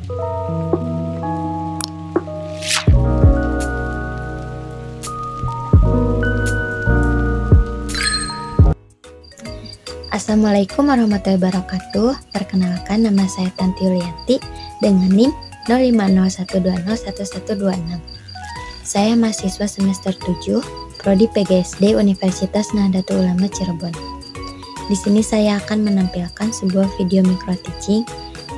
Assalamualaikum warahmatullahi wabarakatuh. Perkenalkan, nama saya Tanti Yulianti dengan NIM 0501201126. Saya mahasiswa semester 7, Prodi PGSD Universitas Nahdlatul Ulama Cirebon. Di sini saya akan menampilkan sebuah video micro teaching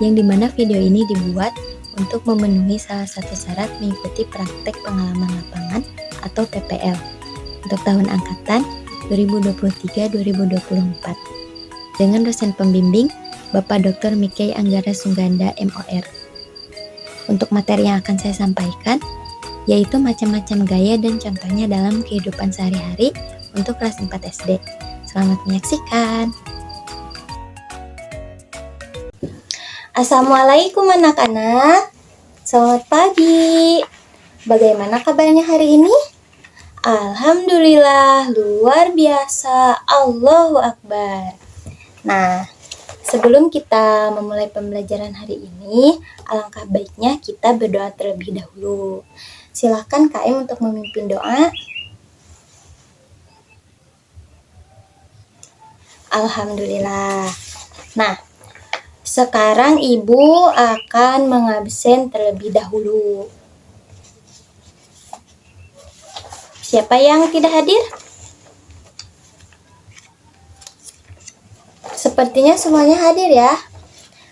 yang dimana video ini dibuat untuk memenuhi salah satu syarat mengikuti praktek pengalaman lapangan atau PPL untuk tahun angkatan 2023-2024 dengan dosen pembimbing Bapak Dr. Mikey Anggara Sungganda MOR. Untuk materi yang akan saya sampaikan yaitu macam-macam gaya dan contohnya dalam kehidupan sehari-hari untuk kelas 4 SD. Selamat menyaksikan. Assalamualaikum anak-anak. Selamat pagi. Bagaimana kabarnya hari ini? Alhamdulillah, luar biasa. Allahu Akbar. Nah, sebelum kita memulai pembelajaran hari ini, alangkah baiknya kita berdoa terlebih dahulu. Silakan KM untuk memimpin doa. Alhamdulillah. Nah, sekarang Ibu akan mengabsen terlebih dahulu. Siapa yang tidak hadir? Sepertinya semuanya hadir ya.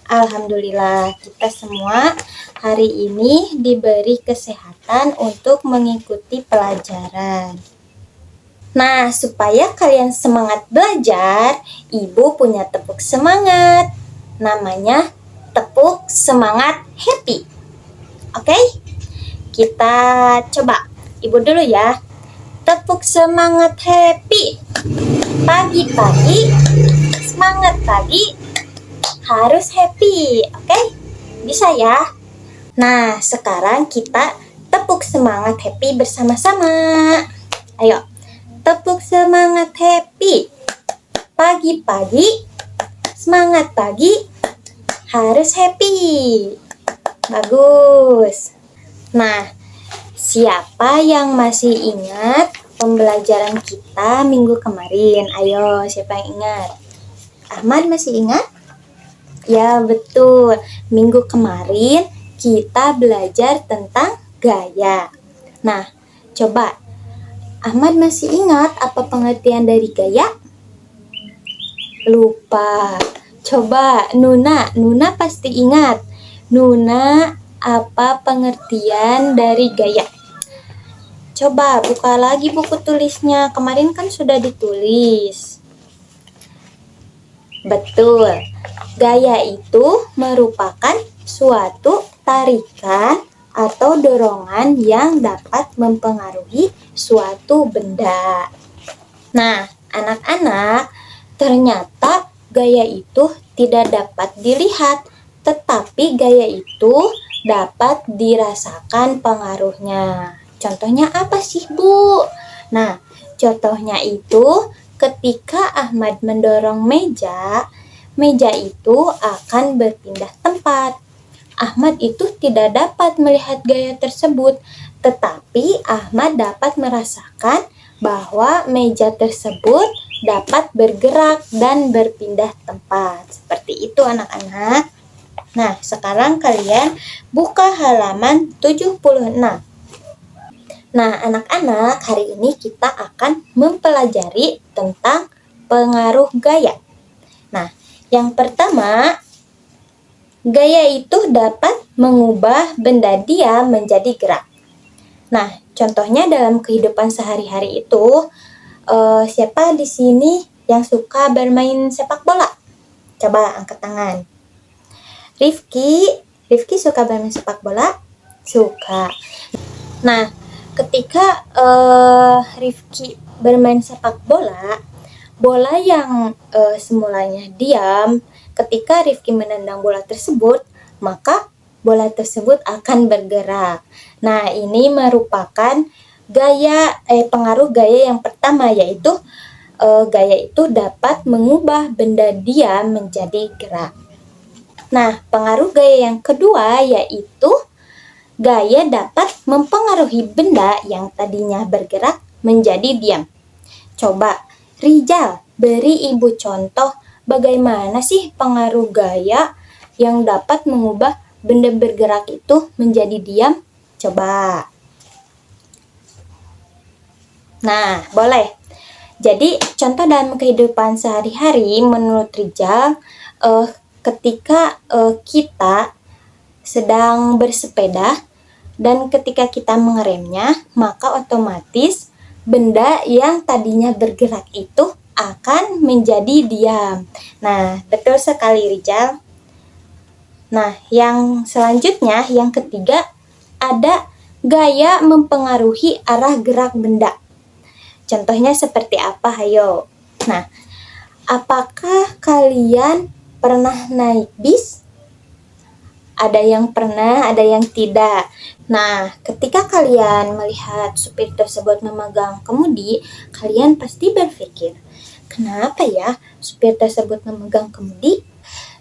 Alhamdulillah, kita semua hari ini diberi kesehatan untuk mengikuti pelajaran. Nah, supaya kalian semangat belajar, Ibu punya tepuk semangat. Namanya tepuk semangat happy. Oke? Kita coba. Ibu dulu ya. Tepuk semangat happy. Pagi-pagi, semangat pagi, harus happy. Oke? Bisa ya? Nah, sekarang kita tepuk semangat happy bersama-sama. Ayo. Tepuk semangat happy. Pagi-pagi, semangat pagi, harus happy. Bagus. Nah, siapa yang masih ingat pembelajaran kita minggu kemarin? Ayo, siapa yang ingat? Ahmad masih ingat? Ya, betul. Minggu kemarin kita belajar tentang gaya. Nah, coba Ahmad masih ingat apa pengertian dari gaya? Lupa. Coba Nuna pasti ingat. Nuna, apa pengertian dari gaya? Coba buka lagi buku tulisnya. Kemarin kan sudah ditulis. Betul. Gaya itu merupakan suatu tarikan atau dorongan yang dapat mempengaruhi suatu benda. Nah, anak-anak, ternyata gaya itu tidak dapat dilihat, tetapi gaya itu dapat dirasakan pengaruhnya. Contohnya apa sih, Bu? Nah, contohnya itu ketika Ahmad mendorong meja itu akan berpindah tempat. Ahmad itu tidak dapat melihat gaya tersebut, tetapi Ahmad dapat merasakan bahwa meja tersebut dapat bergerak dan berpindah tempat. Seperti itu anak-anak. Nah, sekarang kalian buka halaman 76. Nah, anak-anak, hari ini kita akan mempelajari tentang pengaruh gaya. Nah, yang pertama, gaya itu dapat mengubah benda diam menjadi gerak. Nah, contohnya dalam kehidupan sehari-hari itu, siapa di sini yang suka bermain sepak bola? Coba angkat tangan. Rifki suka bermain sepak bola? Suka. Nah, ketika Rifki bermain sepak bola yang semulanya diam, ketika Rifki menendang bola tersebut, maka bola tersebut akan bergerak. Nah, ini merupakan pengaruh gaya yang pertama, yaitu gaya itu dapat mengubah benda diam menjadi gerak. Nah, pengaruh gaya yang kedua yaitu gaya dapat mempengaruhi benda yang tadinya bergerak menjadi diam. Coba, Rijal, beri Ibu contoh bagaimana sih pengaruh gaya yang dapat mengubah benda bergerak itu menjadi diam? Coba. Nah, boleh. Jadi, contoh dalam kehidupan sehari-hari menurut Rijal, ketika kita sedang bersepeda dan ketika kita mengeremnya, maka otomatis benda yang tadinya bergerak itu akan menjadi diam. Nah, betul sekali Rijal. Nah, yang selanjutnya, yang ketiga, ada gaya mempengaruhi arah gerak benda. Contohnya seperti apa, hayo? Nah, apakah kalian pernah naik bis? Ada yang pernah, ada yang tidak. Nah, ketika kalian melihat supir tersebut memegang kemudi, kalian pasti berpikir, kenapa ya supir tersebut memegang kemudi?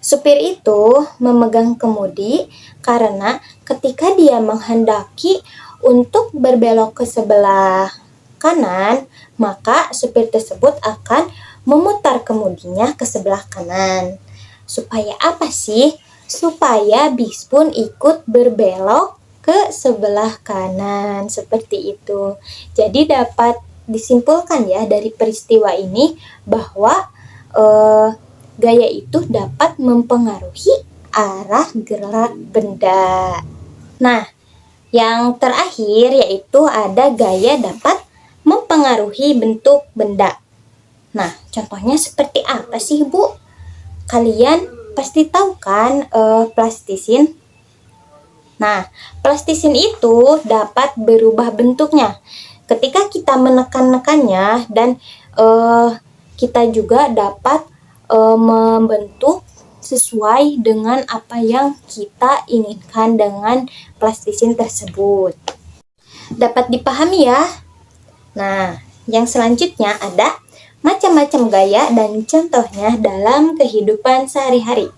Supir itu memegang kemudi karena ketika dia menghendaki untuk berbelok ke sebelah kanan, maka supir tersebut akan memutar kemudinya ke sebelah kanan. Supaya apa sih? Supaya bis pun ikut berbelok ke sebelah kanan, seperti itu. Jadi dapat disimpulkan ya dari peristiwa ini bahwa gaya itu dapat mempengaruhi arah gerak benda. Nah, yang terakhir yaitu ada gaya dapat mempengaruhi bentuk benda. Nah, contohnya seperti apa sih, Bu? Kalian pasti tahu kan plastisin? Nah, plastisin itu dapat berubah bentuknya. Ketika kita menekan-nekannya dan kita juga dapat membentuk sesuai dengan apa yang kita inginkan dengan plastisin tersebut. Dapat dipahami ya? Nah, yang selanjutnya ada macam-macam gaya dan contohnya dalam kehidupan sehari-hari.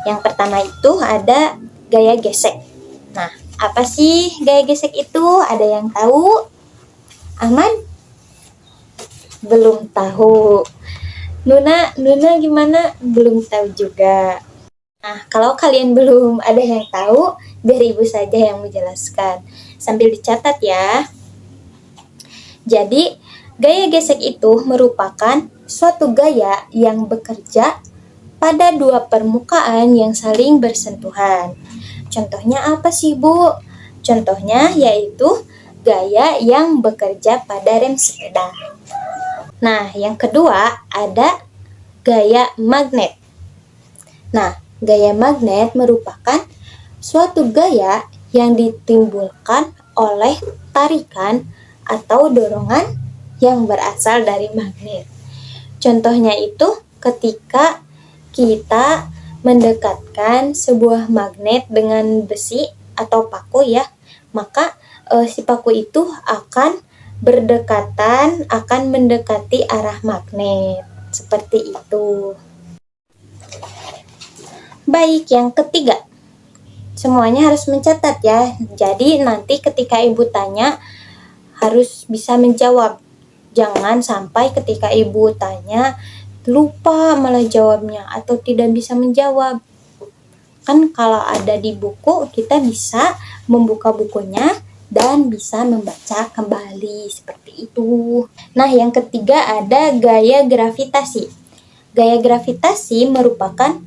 Yang pertama itu ada gaya gesek. Nah, apa sih gaya gesek itu? Ada yang tahu? Aman? Belum tahu. Nuna gimana? Belum tahu juga. Nah, kalau kalian belum ada yang tahu, biar ibu saja yang menjelaskan. Sambil dicatat ya. Jadi, gaya gesek itu merupakan suatu gaya yang bekerja pada dua permukaan yang saling bersentuhan. Contohnya apa sih, Bu? Contohnya yaitu gaya yang bekerja pada rem sepeda. Nah, yang kedua ada gaya magnet. Nah, gaya magnet merupakan suatu gaya yang ditimbulkan oleh tarikan atau dorongan yang berasal dari magnet. Contohnya itu ketika kita mendekatkan sebuah magnet dengan besi atau paku ya, maka si paku itu akan berdekatan, akan mendekati arah magnet. Seperti itu. Baik, yang ketiga. Semuanya harus mencatat ya. Jadi nanti ketika ibu tanya harus bisa menjawab. Jangan sampai ketika ibu tanya lupa malah jawabnya atau tidak bisa menjawab. Kan kalau ada di buku kita bisa membuka bukunya dan bisa membaca kembali seperti itu. Nah, yang ketiga ada gaya gravitasi. Gaya gravitasi merupakan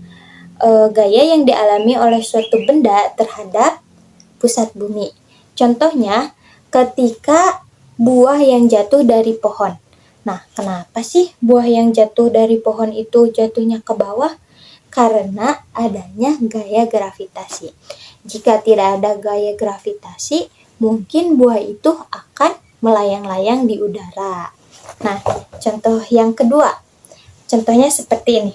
gaya yang dialami oleh suatu benda terhadap pusat bumi. Contohnya ketika buah yang jatuh dari pohon. Nah, kenapa sih buah yang jatuh dari pohon itu jatuhnya ke bawah? Karena adanya gaya gravitasi. Jika tidak ada gaya gravitasi, mungkin buah itu akan melayang-layang di udara. Nah, contoh yang kedua. Contohnya seperti ini.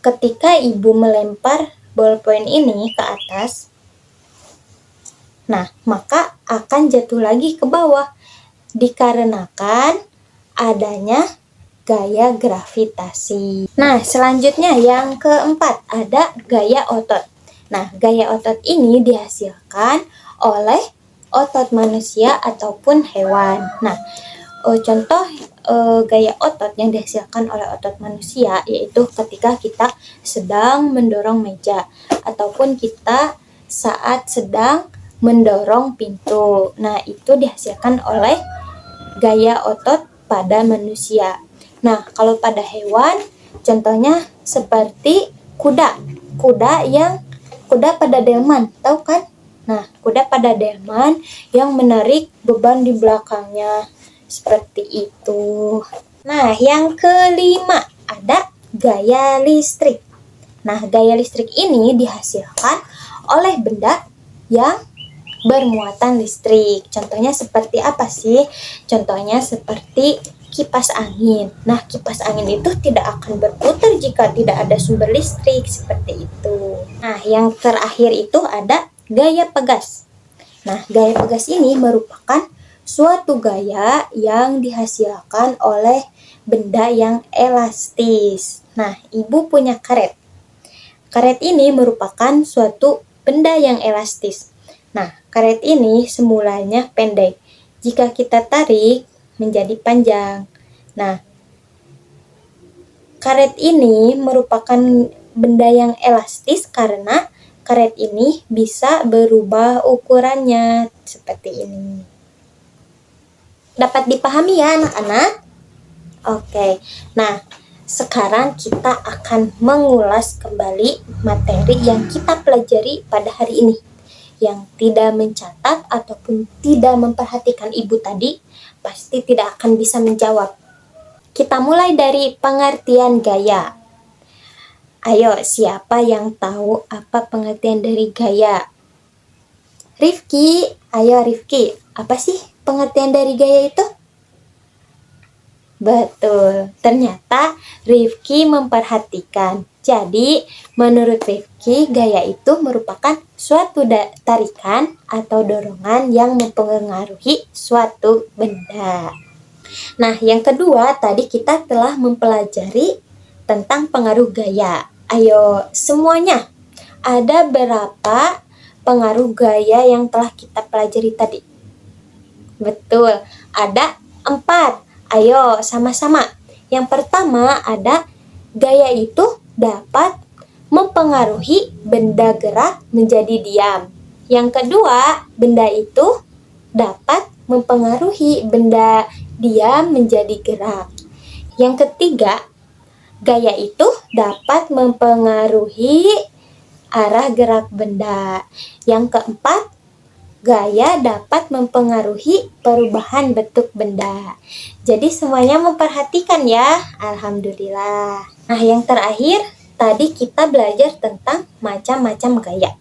Ketika ibu melempar bolpen ini ke atas, nah, maka akan jatuh lagi ke bawah dikarenakan adanya gaya gravitasi. Nah, selanjutnya yang keempat ada gaya otot. Nah, gaya otot ini dihasilkan oleh otot manusia ataupun hewan. Nah, contoh gaya otot yang dihasilkan oleh otot manusia yaitu ketika kita sedang mendorong meja ataupun kita saat sedang mendorong pintu. Nah, itu dihasilkan oleh gaya otot pada manusia. Nah, kalau pada hewan, contohnya seperti kuda. Kuda pada delman, tahu kan? Nah, kuda pada delman yang menarik beban di belakangnya. Seperti itu. Nah, yang kelima ada gaya listrik. Nah, gaya listrik ini dihasilkan oleh benda yang bermuatan listrik. Contohnya seperti apa sih? Contohnya seperti kipas angin. Nah, kipas angin itu tidak akan berputar jika tidak ada sumber listrik, seperti itu. Nah, yang terakhir itu ada gaya pegas. Nah, gaya pegas ini merupakan suatu gaya yang dihasilkan oleh benda yang elastis. Nah, Ibu punya karet. Karet ini merupakan suatu benda yang elastis. Nah, karet ini semulanya pendek. Jika kita tarik, menjadi panjang. Nah, karet ini merupakan benda yang elastis karena karet ini bisa berubah ukurannya seperti ini. Dapat dipahami ya anak-anak? Oke. Nah, sekarang kita akan mengulas kembali materi yang kita pelajari pada hari ini. Yang tidak mencatat ataupun tidak memperhatikan Ibu tadi, pasti tidak akan bisa menjawab. Kita mulai dari pengertian gaya. Ayo, siapa yang tahu apa pengertian dari gaya? Rifki, ayo Rifki, apa sih pengertian dari gaya itu? Betul, ternyata Rifki memperhatikan. Jadi, menurut Rifki, gaya itu merupakan suatu tarikan atau dorongan yang mempengaruhi suatu benda. Nah, yang kedua, tadi kita telah mempelajari tentang pengaruh gaya. Ayo, semuanya, ada berapa pengaruh gaya yang telah kita pelajari tadi? Betul, ada 4. Ayo, sama-sama. Yang pertama ada gaya itu dapat mempengaruhi benda gerak menjadi diam. Yang kedua, benda itu dapat mempengaruhi benda diam menjadi gerak. Yang ketiga, gaya itu dapat mempengaruhi arah gerak benda. Yang keempat, gaya dapat mempengaruhi perubahan bentuk benda. Jadi semuanya memperhatikan ya, alhamdulillah. Nah, yang terakhir, tadi kita belajar tentang macam-macam gaya.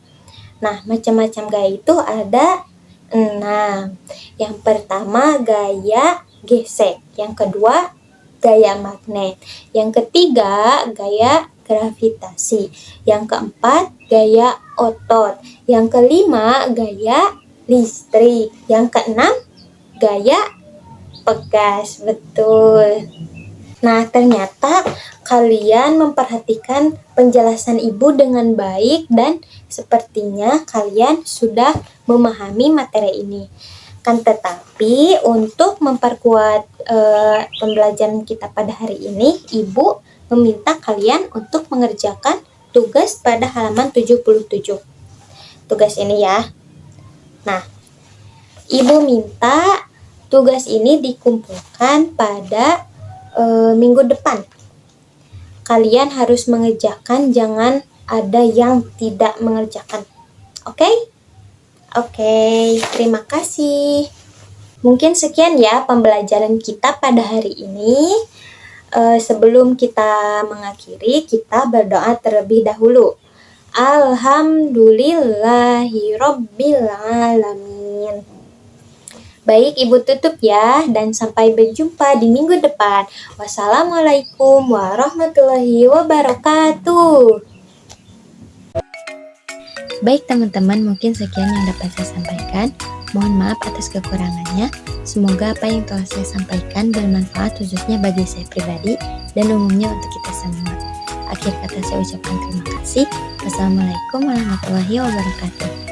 Nah, macam-macam gaya itu ada 6. Yang pertama gaya gesek, yang kedua gaya magnet, yang ketiga gaya gravitasi, yang keempat gaya otot, yang kelima gaya listrik, yang keenam gaya pegas. Betul. Nah, ternyata kalian memperhatikan penjelasan Ibu dengan baik dan sepertinya kalian sudah memahami materi ini. Kan tetapi untuk memperkuat pembelajaran kita pada hari ini, Ibu meminta kalian untuk mengerjakan tugas pada halaman 77. Tugas ini ya. Nah, Ibu minta tugas ini dikumpulkan pada minggu depan. Kalian harus mengerjakan, jangan ada yang tidak mengerjakan. Oke? Oke, terima kasih. Mungkin sekian ya pembelajaran kita pada hari ini. Sebelum kita mengakhiri, kita berdoa terlebih dahulu. Alhamdulillahirobbilalamin. Baik, Ibu tutup ya, dan sampai berjumpa di minggu depan. Wassalamualaikum warahmatullahi wabarakatuh. Baik teman-teman, mungkin sekian yang dapat saya sampaikan. Mohon maaf atas kekurangannya. Semoga apa yang telah saya sampaikan bermanfaat khususnya bagi saya pribadi dan umumnya untuk kita semua. Akhir kata saya ucapkan terima kasih. Wassalamualaikum warahmatullahi wabarakatuh.